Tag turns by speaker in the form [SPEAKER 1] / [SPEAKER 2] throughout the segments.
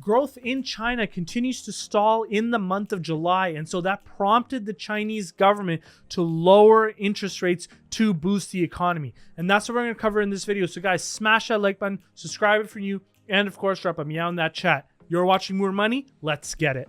[SPEAKER 1] growth in China continues to stall in the month of July. And so that prompted the Chinese government to lower interest rates to boost the economy. And that's what we're going to cover in this video. So guys, smash that like button, subscribe if you're new, and of course, drop a meow in that chat. You're watching More Money. Let's get it.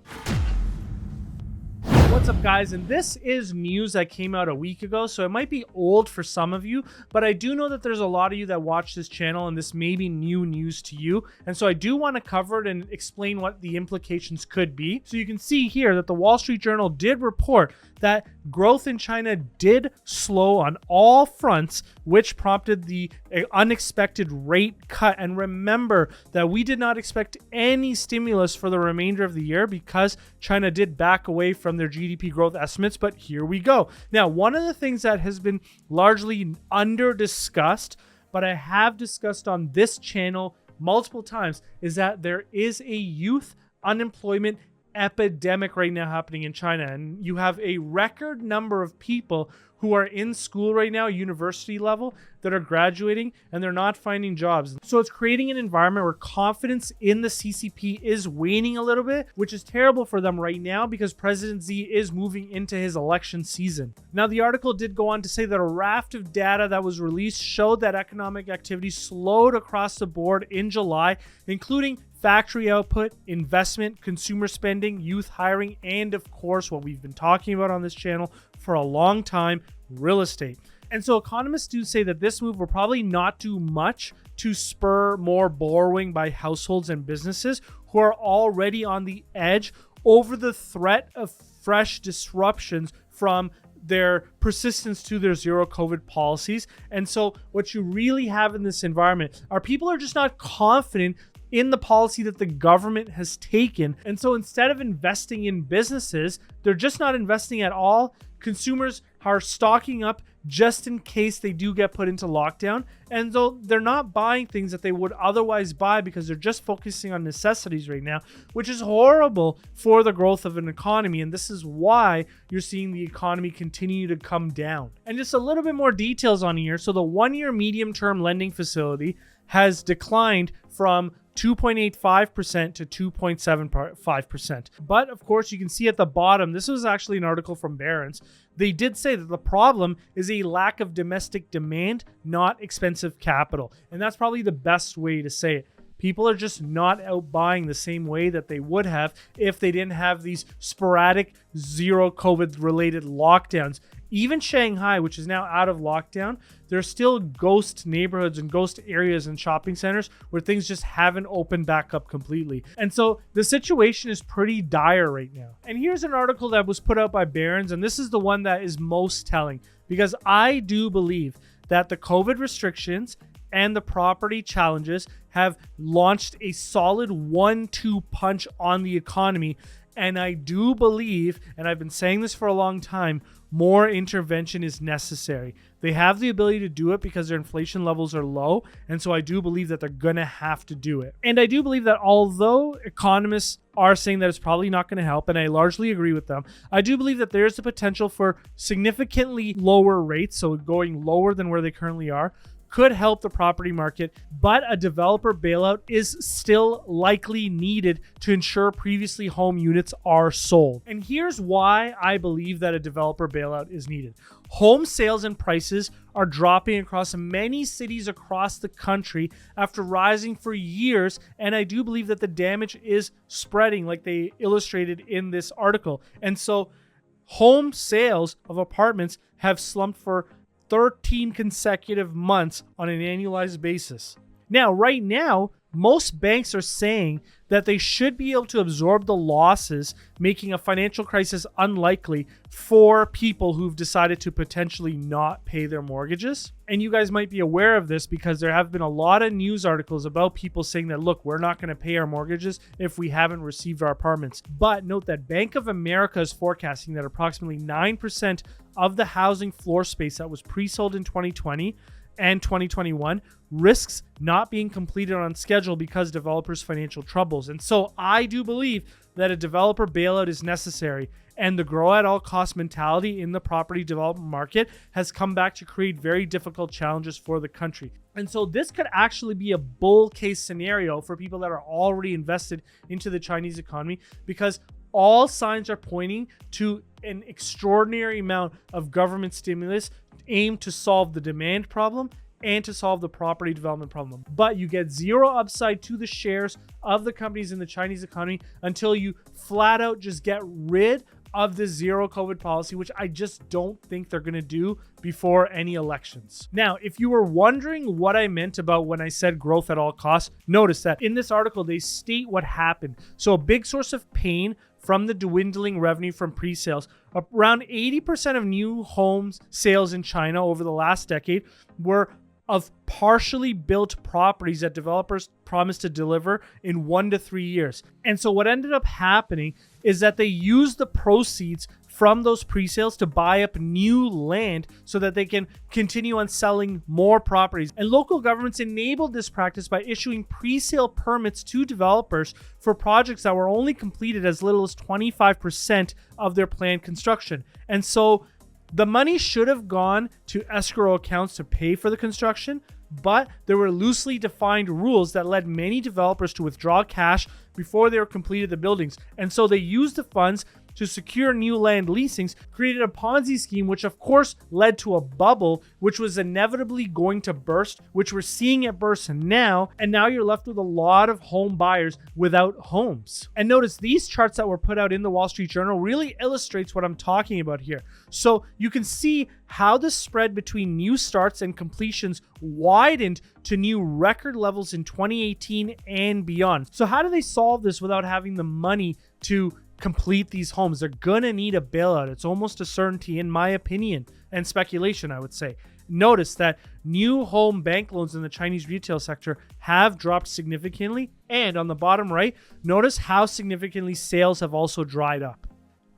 [SPEAKER 1] What's up, guys? And this is news that came out a week ago, so it might be old for some of you, but I do know that there's a lot of you that watch this channel and this may be new news to you. And so I do want to cover it and explain what the implications could be. So you can see here that the Wall Street Journal did report that growth in China did slow on all fronts, which prompted the unexpected rate cut. And remember that we did not expect any stimulus for the remainder of the year because China did back away from their GDP growth estimates, but here we go. Now, one of the things that has been largely under discussed, but I have discussed on this channel multiple times, is that there is a youth unemployment epidemic right now happening in China. And you have a record number of people who are in school right now, university level, that are graduating and they're not finding jobs. So it's creating an environment where confidence in the CCP is waning a little bit, which is terrible for them right now because President Xi is moving into his election season. Now, the article did go on to say that a raft of data that was released showed that economic activity slowed across the board in July, including factory output, investment, consumer spending, youth hiring, and of course, what we've been talking about on this channel for a long time, real estate. And so economists do say that this move will probably not do much to spur more borrowing by households and businesses who are already on the edge over the threat of fresh disruptions from their persistence to their zero COVID policies. And so what you really have in this environment are people are just not confident in the policy that the government has taken. And so instead of investing in businesses, they're just not investing at all. Consumers are stocking up just in case they do get put into lockdown. And so they're not buying things that they would otherwise buy because they're just focusing on necessities right now, which is horrible for the growth of an economy. And this is why you're seeing the economy continue to come down. And just a little bit more details on here. So the 1-year medium-term lending facility has declined from 2.85% to 2.75%. But of course, you can see at the bottom, this was actually an article from Barrons. They did say that the problem is a lack of domestic demand, not expensive capital. And that's probably the best way to say it. People are just not out buying the same way that they would have if they didn't have these sporadic zero COVID related lockdowns. Even Shanghai, which is now out of lockdown, there's still ghost neighborhoods and ghost areas and shopping centers where things just haven't opened back up completely. And so the situation is pretty dire right now. And here's an article that was put out by Barrons, and this is the one that is most telling because I do believe that the COVID restrictions and the property challenges have launched a solid 1-2 punch on the economy. And I do believe, and I've been saying this for a long time, more intervention is necessary. They have the ability to do it because their inflation levels are low. And so I do believe that they're going to have to do it. And I do believe that although economists are saying that it's probably not going to help, and I largely agree with them, I do believe that there's the potential for significantly lower rates, so going lower than where they currently are, could help the property market, but a developer bailout is still likely needed to ensure previously home units are sold. And here's why I believe that a developer bailout is needed. Home sales and prices are dropping across many cities across the country after rising for years, and I do believe that the damage is spreading like they illustrated in this article. And so home sales of apartments have slumped for 13 consecutive months on an annualized basis. Now, right now, most banks are saying that they should be able to absorb the losses, making a financial crisis unlikely for people who've decided to potentially not pay their mortgages. And you guys might be aware of this because there have been a lot of news articles about people saying that, look, we're not going to pay our mortgages if we haven't received our apartments. But note that Bank of America is forecasting that approximately 9% of the housing floor space that was pre-sold in 2020 and 2021 risks not being completed on schedule because developers' financial troubles. And so I do believe that a developer bailout is necessary, and the grow at all cost mentality in the property development market has come back to create very difficult challenges for the country. And so this could actually be a bull case scenario for people that are already invested into the Chinese economy, because all signs are pointing to an extraordinary amount of government stimulus aimed to solve the demand problem and to solve the property development problem. But you get zero upside to the shares of the companies in the Chinese economy until you flat out just get rid of the zero COVID policy, which I just don't think they're going to do before any elections. Now, if you were wondering what I meant about when I said growth at all costs, notice that in this article, they state what happened. So a big source of pain from the dwindling revenue from pre-sales. Around 80% of new homes sales in China over the last decade were of partially built properties that developers promised to deliver in 1 to 3 years. And so what ended up happening is that they used the proceeds from those pre-sales to buy up new land so that they can continue on selling more properties. And local governments enabled this practice by issuing pre-sale permits to developers for projects that were only completed as little as 25% of their planned construction. And so the money should have gone to escrow accounts to pay for the construction, but there were loosely defined rules that led many developers to withdraw cash before they were completed the buildings. And so they used the funds to secure new land leasings, created a Ponzi scheme, which of course led to a bubble, which was inevitably going to burst, which we're seeing it burst now. And now you're left with a lot of home buyers without homes. And notice these charts that were put out in the Wall Street Journal really illustrates what I'm talking about here. So you can see how the spread between new starts and completions widened to new record levels in 2018 and beyond. So how do they solve this without having the money to complete these homes? They're gonna need a bailout. It's almost a certainty, in my opinion, and speculation, I would say. Notice that new home bank loans in the Chinese retail sector have dropped significantly. And on the bottom right, notice how significantly sales have also dried up.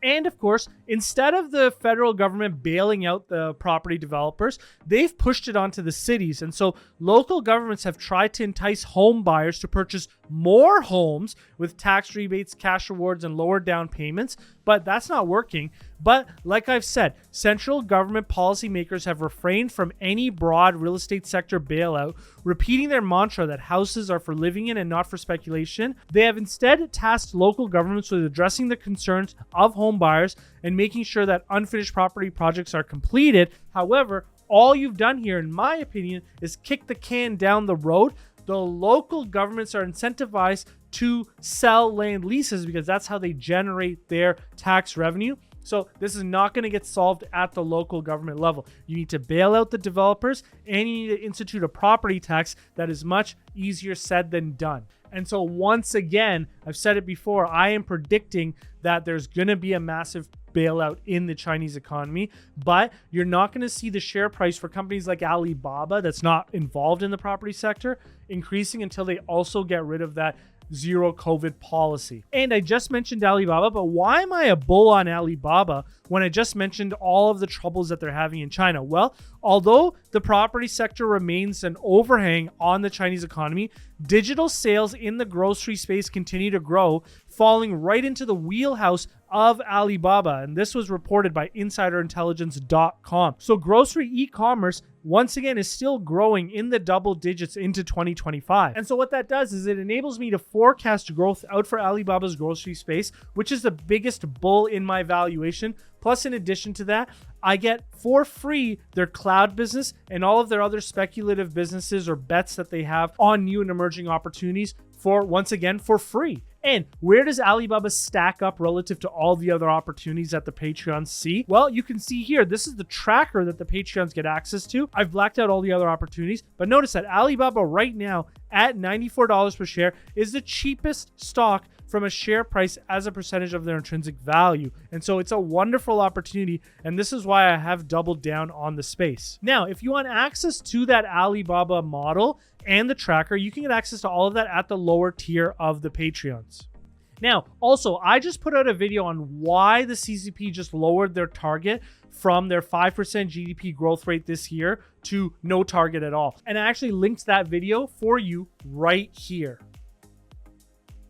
[SPEAKER 1] And of course, instead of the federal government bailing out the property developers, they've pushed it onto the cities. And so local governments have tried to entice home buyers to purchase more homes with tax rebates, cash rewards, and lower down payments, but that's not working. But like I've said, central government policymakers have refrained from any broad real estate sector bailout, repeating their mantra that houses are for living in and not for speculation. They have instead tasked local governments with addressing the concerns of home buyers and making sure that unfinished property projects are completed. However, all you've done here, in my opinion, is kick the can down the road. The local governments are incentivized to sell land leases because that's how they generate their tax revenue. So this is not going to get solved at the local government level. You need to bail out the developers, and you need to institute a property tax. That is much easier said than done. And so once again, I've said it before, I am predicting that there's going to be a massive bailout in the Chinese economy, but you're not going to see the share price for companies like Alibaba, that's not involved in the property sector, increasing until they also get rid of that zero COVID policy. And I just mentioned Alibaba, but why am I a bull on Alibaba when I just mentioned all of the troubles that they're having in China? Well, although the property sector remains an overhang on the Chinese economy, digital sales in the grocery space continue to grow, falling right into the wheelhouse of Alibaba. And this was reported by insiderintelligence.com. So grocery e-commerce once again is still growing in the double digits into 2025. And so what that does is it enables me to forecast growth out for Alibaba's grocery space, which is the biggest bull in my valuation. Plus, in addition to that, I get for free their cloud business and all of their other speculative businesses or bets that they have on new and emerging opportunities for, once again, for free. And where does Alibaba stack up relative to all the other opportunities that the Patreons see? Well, you can see here, this is the tracker that the Patreons get access to. I've blacked out all the other opportunities, but notice that Alibaba right now at $94 per share is the cheapest stock from a share price as a percentage of their intrinsic value. And so it's a wonderful opportunity, and this is why I have doubled down on the space. Now, if you want access to that Alibaba model and the tracker, you can get access to all of that at the lower tier of the Patreons. Now, also, I just put out a video on why the CCP just lowered their target from their 5% GDP growth rate this year to no target at all. And I actually linked that video for you right here.